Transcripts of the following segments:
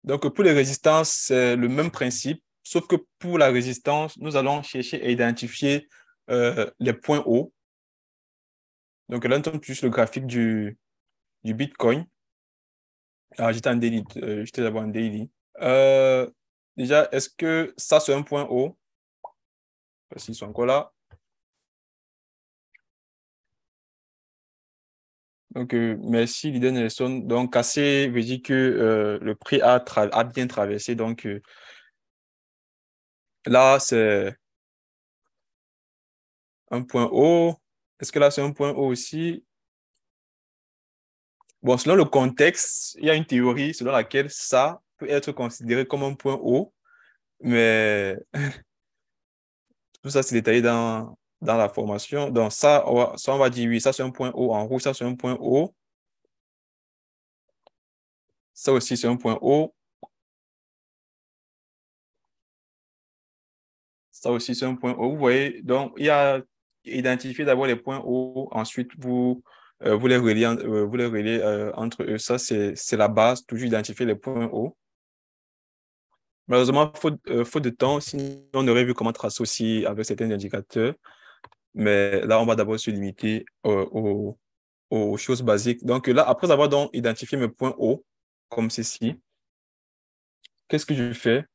Donc, pour les résistances, c'est le même principe, sauf que pour la résistance, nous allons chercher à identifier les points hauts. Donc, là, nous sommes juste le graphique du Bitcoin. Alors, j'étais d'abord en daily. Euh, Déjà, est-ce que ça, c'est un point haut? Parce qu'ils sont encore là. Donc, merci, Lydie Nelson. Donc, cassé veut dire que le prix a bien traversé. Donc, là, c'est un point haut. Est-ce que là, c'est un point haut aussi? Bon, selon le contexte, il y a une théorie selon laquelle ça peut être considéré comme un point haut, mais tout ça, c'est détaillé dans la formation. Donc, ça, on va dire oui, ça, c'est un point haut. En rouge, ça, c'est un point haut. Ça aussi, c'est un point haut. Ça aussi, c'est un point haut. Vous voyez, donc, il y a identifié d'abord les points hauts. Ensuite, vous les reliez entre eux. Ça, c'est la base. Toujours identifier les points hauts. Malheureusement, faute de temps, sinon on aurait vu comment tracer aussi avec certains indicateurs. Mais là, on va d'abord se limiter aux choses basiques. Donc là, après avoir donc identifié mes points hauts, comme ceci, qu'est-ce que je fais?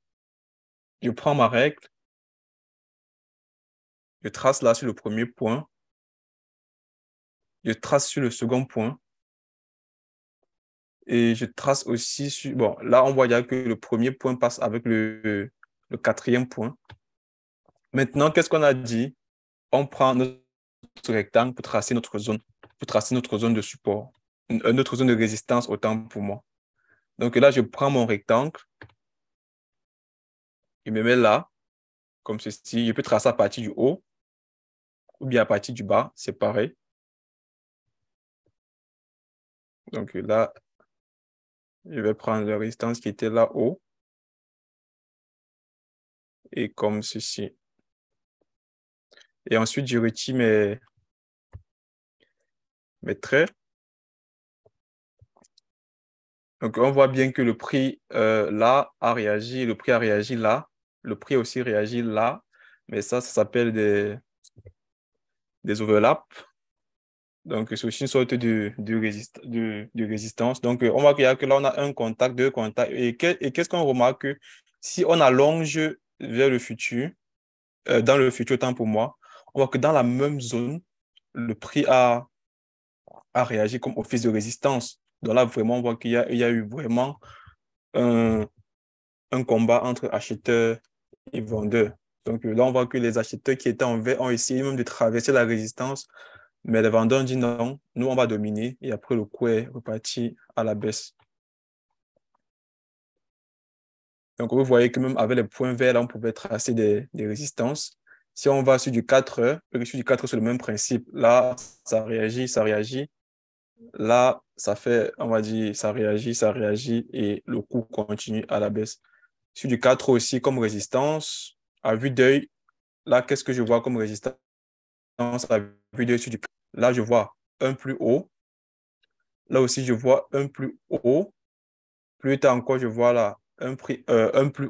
Je prends ma règle, je trace là sur le premier point, je trace sur le second point, et je trace aussi sur... Bon, là, on voit déjà que le premier point passe avec le quatrième point. Maintenant, qu'est-ce qu'on a dit? On prend notre rectangle pour tracer notre zone de support, notre zone de résistance autant pour moi. Donc là, je prends mon rectangle, je me mets là, comme ceci. Je peux tracer à partir du haut ou bien à partir du bas, c'est pareil. Donc là, je vais prendre la résistance qui était là-haut et comme ceci. Et ensuite, je retire mes traits. Donc, on voit bien que le prix là a réagi, le prix a réagi là, le prix aussi réagit là, mais ça s'appelle des overlaps. Donc, c'est aussi une sorte de résistance. Donc, on voit qu'il y a que là, on a un contact, deux contacts. Et qu'est-ce qu'on remarque? Si on allonge vers le futur, dans le futur temps pour moi, on voit que dans la même zone, le prix a réagi comme office de résistance. Donc là, vraiment, on voit il y a eu vraiment un, un combat entre acheteurs et vendeurs. Donc là, on voit que les acheteurs qui étaient en vert ont essayé même de traverser la résistance, mais les vendeurs ont dit non, nous, on va dominer. Et après, le cours est reparti à la baisse. Donc, vous voyez que même avec les points verts, là, on pouvait tracer des résistances. Si on va sur du 4 heures, sur du 4 heures, c'est le même principe. Là, ça réagit, ça réagit. Là, ça fait, on va dire, ça réagit et le cours continue à la baisse. Sur du 4 aussi, comme résistance, à vue d'œil, là, qu'est-ce que je vois comme résistance à vue d'œil sur du... Là, je vois un plus haut. Là aussi, je vois un plus haut. Plus tard encore, je vois là un plus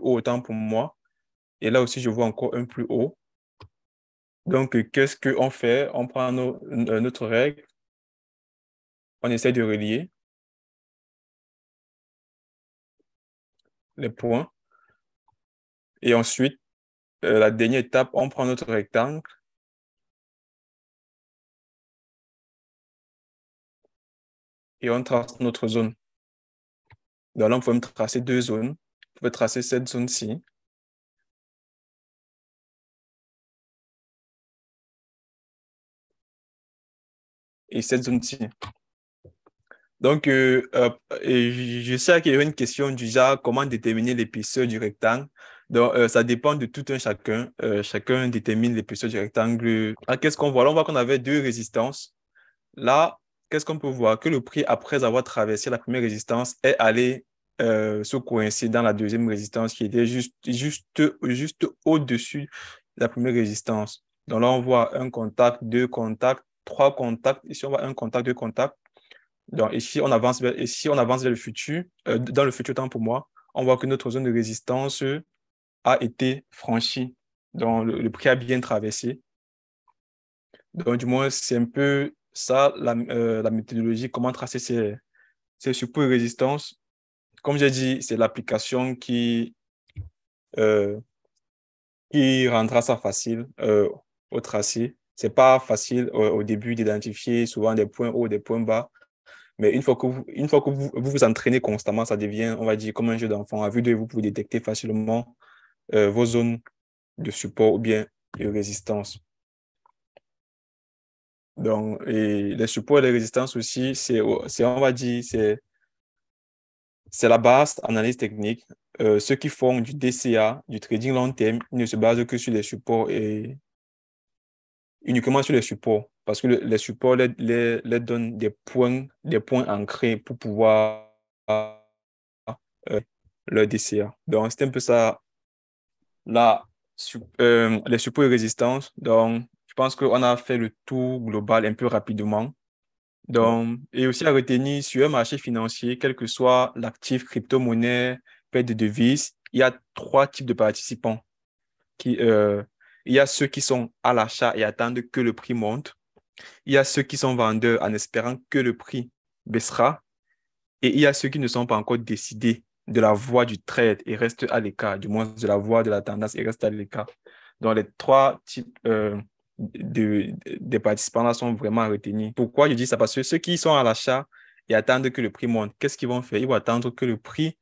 haut autant pour moi. Et là aussi, je vois encore un plus haut. Donc, qu'est-ce qu'on fait? On prend notre règle, on essaie de relier les points. Et ensuite, la dernière étape, on prend notre rectangle et on trace notre zone. Donc là, on peut tracer deux zones. On peut tracer cette zone-ci. Et cette zone-ci. Donc, et je sais qu'il y a une question du genre, comment déterminer l'épaisseur du rectangle? Donc, ça dépend de tout un chacun. Chacun détermine l'épaisseur du rectangle. Ah, qu'est-ce qu'on voit? Là, on voit qu'on avait deux résistances. Là, qu'est-ce qu'on peut voir? Que le prix, après avoir traversé la première résistance, est allé se coincer dans la deuxième résistance qui était juste au-dessus de la première résistance. Donc là, on voit un contact, deux contacts, trois contacts. Ici, on voit un contact, deux contacts. Donc ici, on avance vers le futur, dans le futur temps pour moi, on voit que notre zone de résistance a été franchie. Donc, le prix a bien traversé. Donc, du moins, c'est un peu ça, la méthodologie, comment tracer ces supports de résistance. Comme j'ai dit, c'est l'application qui rendra ça facile au tracé. C'est pas facile au début d'identifier souvent des points hauts, des points bas. Mais une fois que vous entraînez constamment, ça devient, on va dire, comme un jeu d'enfant. À vue d'œil, vous pouvez détecter facilement vos zones de support ou bien de résistance. Donc, et les supports et les résistances aussi, on va dire, c'est la base analyse technique. Ceux qui font du DCA, du trading long terme, ils ne se basent que sur les supports et uniquement sur les supports, parce que les supports les donnent des points ancrés pour pouvoir leur DCA. Donc, c'est un peu ça, là, les supports et résistances. Donc, je pense qu'on a fait le tour global un peu rapidement. Donc, et aussi à retenir, sur un marché financier, quel que soit l'actif, crypto-monnaie, paire de devises, il y a 3 types de participants. Il y a ceux qui sont à l'achat et attendent que le prix monte. Il y a ceux qui sont vendeurs en espérant que le prix baissera. Et il y a ceux qui ne sont pas encore décidés de la voie du trade et restent à l'écart, du moins de la voie de la tendance et restent à l'écart. Donc, les 3 types des participants-là sont vraiment à retenir. Pourquoi je dis ça? Parce que ceux qui sont à l'achat et attendent que le prix monte, qu'est-ce qu'ils vont faire? Ils vont attendre que le prix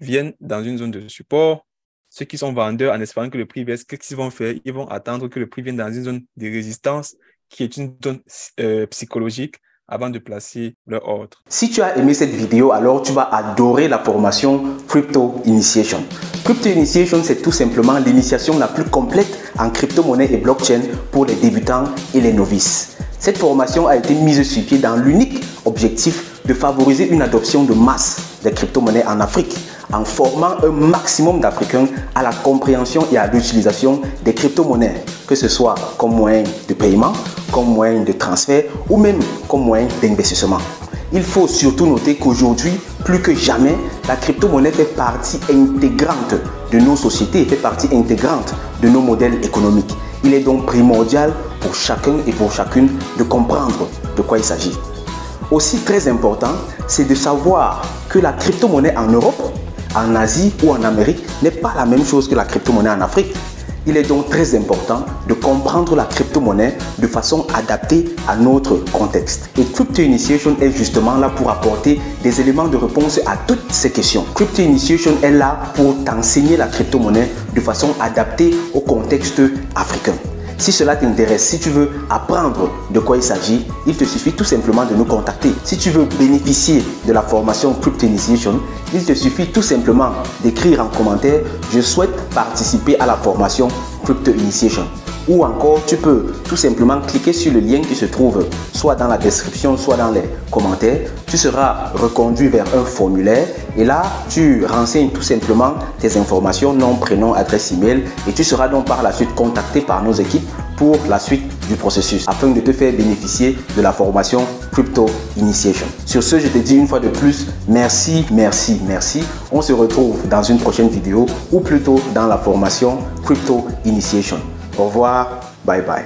vienne dans une zone de support. Ceux qui sont vendeurs en espérant que le prix baisse, qu'est-ce qu'ils vont faire? Ils vont attendre que le prix vienne dans une zone de résistance qui est une zone psychologique avant de placer leur ordre. Si tu as aimé cette vidéo, alors tu vas adorer la formation Crypto Initiation. Crypto Initiation, c'est tout simplement l'initiation la plus complète en crypto-monnaie et blockchain pour les débutants et les novices. Cette formation a été mise sur pied dans l'unique objectif de favoriser une adoption de masse des crypto-monnaies en Afrique, en formant un maximum d'Africains à la compréhension et à l'utilisation des crypto-monnaies, que ce soit comme moyen de paiement, comme moyen de transfert ou même comme moyen d'investissement. Il faut surtout noter qu'aujourd'hui, plus que jamais, la crypto-monnaie fait partie intégrante de nos sociétés et fait partie intégrante de nos modèles économiques. Il est donc primordial pour chacun et pour chacune de comprendre de quoi il s'agit. Aussi très important, c'est de savoir que la crypto-monnaie en Europe, en Asie ou en Amérique n'est pas la même chose que la crypto-monnaie en Afrique. Il est donc très important de comprendre la crypto-monnaie de façon adaptée à notre contexte. Et Crypto Initiation est justement là pour apporter des éléments de réponse à toutes ces questions. Crypto Initiation est là pour t'enseigner la crypto-monnaie de façon adaptée au contexte africain. Si cela t'intéresse, si tu veux apprendre de quoi il s'agit, il te suffit tout simplement de nous contacter. Si tu veux bénéficier de la formation Crypto Initiation, il te suffit tout simplement d'écrire en commentaire « Je souhaite participer à la formation Crypto Initiation ». Ou encore, tu peux tout simplement cliquer sur le lien qui se trouve soit dans la description, soit dans les commentaires. Tu seras reconduit vers un formulaire et là, tu renseignes tout simplement tes informations, nom, prénom, adresse email et tu seras donc par la suite contacté par nos équipes pour la suite du processus afin de te faire bénéficier de la formation Crypto Initiation. Sur ce, je te dis une fois de plus, merci, merci, merci. On se retrouve dans une prochaine vidéo ou plutôt dans la formation Crypto Initiation. Au revoir, bye bye.